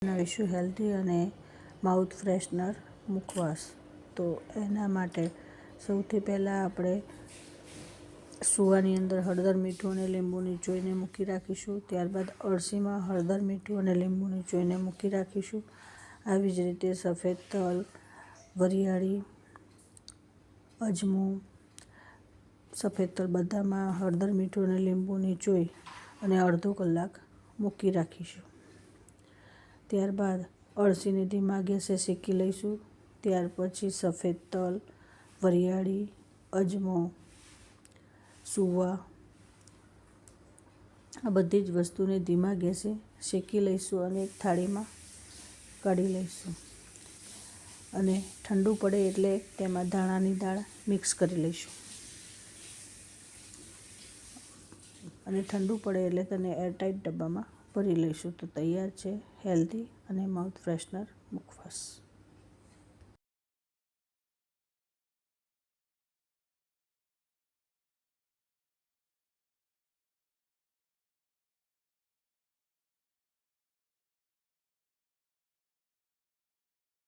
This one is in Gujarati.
બનાવીશું હેલ્ધી અને માઉથ ફ્રેશનર મુખવાસ. તો એના માટે સૌથી પહેલાં આપણે સુવાની અંદર હળદર, મીઠું અને લીંબુ નીચોઈને મૂકી રાખીશું. ત્યારબાદ અળસીમાં હળદર, મીઠું અને લીંબુ નીચોઈને મૂકી રાખીશું. આવી જ રીતે સફેદ તલ, વરિયાળી, અજમો, સફેદ તલ બધામાં હળદર, મીઠું અને લીંબુ નીચોઈ અને અડધો કલાક મૂકી રાખીશું. ત્યારબાદ અળસીને ધીમા ગેસે શેકી લઈશું. ત્યાર પછી સફેદ તલ, વરિયાળી, અજમો, સુવા આ બધી જ વસ્તુને ધીમા ગેસે શેકી લઈશું અને એક થાળીમાં કાઢી લઈશું. અને ઠંડુ પડે એટલે તેમાં ધાણાની દાળ મિક્સ કરી લઈશું. અને ઠંડુ પડે એટલે તેને એરટાઇટ ડબ્બામાં ભરી લઈશું. તો તૈયાર છે હેલ્ધી અને માઉથ ફ્રેશનર મુખવાસ.